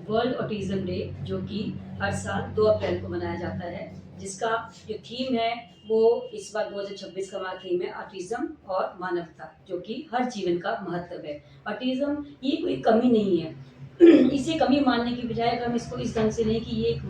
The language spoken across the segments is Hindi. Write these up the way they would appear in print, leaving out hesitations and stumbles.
वर्ल्ड ऑटिज्म डे, जो कि हर साल 2 अप्रैल को मनाया जाता है, जिसका जो थीम है वो इस बार 2026 का हमारा थीम है ऑटिज्म और मानवता, जो कि हर जीवन का महत्व है। ऑटिज्म ये कोई कमी नहीं है। इसे कमी मानने की बजाय अगर हम इसको इस ढंग से लें कि ये एक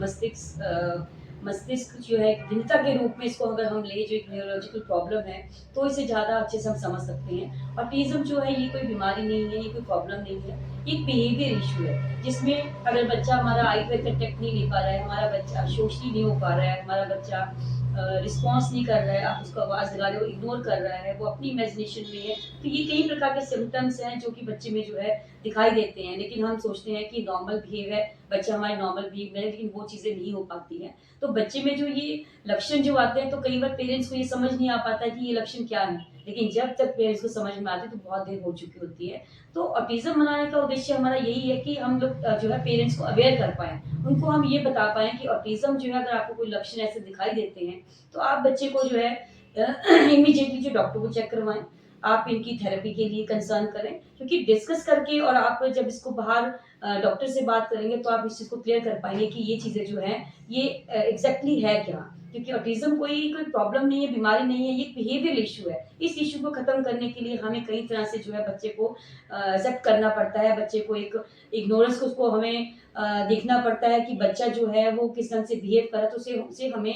मस्तिष्क जो है एक भिन्नता के रूप में इसको अगर हम लें, जो एक न्यूरोलॉजिकल प्रॉब्लम है, तो इसे ज़्यादा अच्छे से हम समझ सकते हैं। ऑटिज्म जो है ये कोई बीमारी नहीं है, ये कोई प्रॉब्लम नहीं है, एक बिहेवियर इशू है, जिसमें अगर बच्चा हमारा आई कांटेक्ट नहीं ले पा रहा है, हमारा बच्चा सोशली नहीं हो पा रहा है, हमारा बच्चा रिस्पॉन्स नहीं कर रहा है, आप उसको आवाज़ लगा रहे हो इग्नोर कर रहा है, वो अपनी इमेजिनेशन में है, तो ये कई प्रकार के सिम्टम्स हैं जो कि बच्चे में जो है दिखाई देते हैं। लेकिन हम सोचते हैं कि नॉर्मल बिहेव है, बच्चा हमारे नॉर्मल बिहेव में है, लेकिन वो चीज़ें नहीं हो पाती हैं। तो बच्चे में जो ये लक्षण जो आते हैं, तो कई बार पेरेंट्स को ये समझ नहीं आ पाता है कि ये लक्षण क्या है, लेकिन जब तक पेरेंट्स को समझ में आते हैं तो बहुत देर हो चुकी होती है। तो ऑटिज्म मनाने का उद्देश्य हमारा यही है कि हम लोग जो है पेरेंट्स को अवेयर कर पाएँ, उनको हम ये बता पाएँ कि ऑटिज्म जो है, अगर आपको कोई लक्षण ऐसे दिखाई देते हैं, तो आप बच्चे को जो है इमीडिएटली जो डॉक्टर को चेक करवाएँ। आप इनकी थेरेपी के लिए कंसर्न करें, क्योंकि डिस्कस करके और आप जब इसको बाहर डॉक्टर से बात करेंगे तो आप इस चीज़ को क्लियर कर पाएँगे कि ये चीज़ें जो हैं ये एग्ज़ैक्टली है क्या? क्योंकि ऑटिज्म कोई प्रॉब्लम नहीं है, बीमारी नहीं है, ये एक बिहेवियर इश्यू है। इस इश्यू को खत्म करने के लिए हमें कई तरह से जो है बच्चे को एक्सेप्ट करना पड़ता है, बच्चे को एक इग्नोरेंस को उसको हमें देखना पड़ता है कि बच्चा जो है वो किस ढंग से बिहेव कर रहा है, तो उसे उसे हमें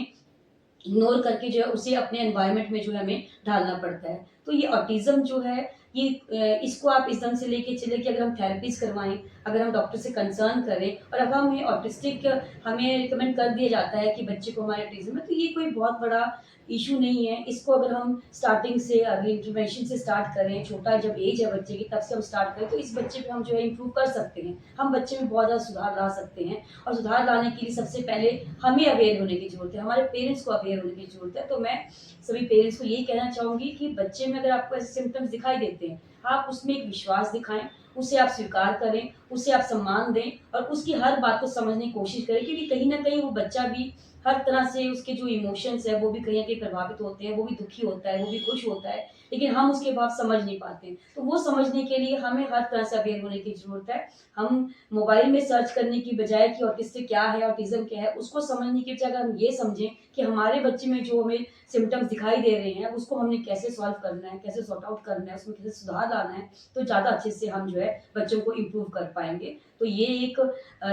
इग्नोर करके जो है उसे अपने एनवायरनमेंट में जो है हमें ढालना पड़ता है। तो ये ऑटिज़्म जो है ये इसको आप इस ढंग से लेके चलें कि अगर हम थेरेपीज़ करवाएँ, अगर हम डॉक्टर से कंसर्न करें और अगर हमें ऑटिस्टिक हमें रिकमेंड कर दिया जाता है कि बच्चे को हमारे ऑटिज़्म है, तो ये कोई बहुत बड़ा इश्यू नहीं है। इसको अगर हम स्टार्टिंग से अर्ली इंटरवेंशन से स्टार्ट करें, छोटा जब एज है बच्चे की तब से हम स्टार्ट करें, तो इस बच्चे पे हम जो है इम्प्रूव कर सकते हैं। हम बच्चे में बहुत ज़्यादा सुधार ला सकते हैं और सुधार लाने के लिए सबसे पहले हमें अवेयर होने की ज़रूरत है, हमारे पेरेंट्स को अवेयर होने की ज़रूरत है। तो मैं सभी पेरेंट्स को यही कहना चाहूँगी कि बच्चे में अगर आपको ऐसे सिम्पटम्स दिखाई देते हैं, आप उसमें एक विश्वास दिखाएँ, उसे आप स्वीकार करें, उसे आप सम्मान दें और उसकी हर बात को समझने की कोशिश करें, क्योंकि कहीं न कहीं वो बच्चा भी हर तरह से उसके जो इमोशंस हैं, वो भी कहीं न कहीं प्रभावित होते हैं, वो भी दुखी होता है, वो भी खुश होता है, लेकिन हम उसके भाव समझ नहीं पाते हैं। तो वो समझने के लिए हमें हर तरह से अवेयर होने की ज़रूरत है। हम मोबाइल में सर्च करने की बजाय कि ऑटिस्टिक क्या है, ऑटिज़्म क्या है, उसको समझने की बजाय अगर हम ये समझें कि हमारे बच्चे में जो हमें सिम्पटम्स दिखाई दे रहे हैं, उसको हमने कैसे सॉल्व करना है, कैसे सॉर्ट आउट करना है, उसमें कैसे सुधार लाना है, तो ज़्यादा अच्छे से हम जो है बच्चों को इम्प्रूव कर पाएँगे। तो ये एक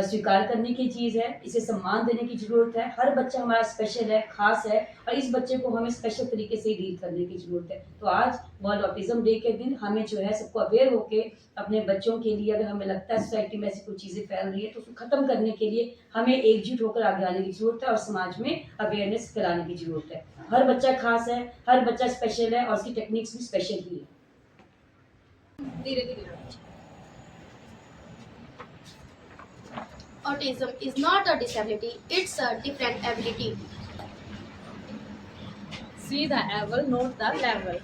स्वीकार करने की चीज़ है, इसे सम्मान देने की ज़रूरत है। हर बच्चा हमारा स्पेशल है, ख़ास है और इस बच्चे को हमें स्पेशल तरीके से डील करने की ज़रूरत है। तो आज वर्ल्ड ऑटिज़्म डे के दिन हमें जो है सबको अवेयर होके अपने बच्चों के लिए, अगर हमें लगता है सोसाइटी में ऐसी कोई चीज़ें फैल रही है, तो उसको ख़त्म करने के लिए हमें एकजुट होकर आगे आने की ज़रूरत है और समाज में अवेयरनेस फैलाने की ज़रूरत है। हर बच्चा ख़ास है, हर बच्चा स्पेशल है और उसकी टेक्निक्स भी स्पेशल ही है। धीरे-धीरे Autism is not a disability, it's a different ability. See the level, not the level.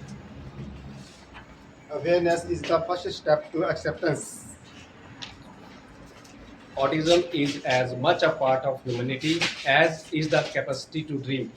Awareness is the first step to acceptance. Autism is as much a part of humanity as is the capacity to dream.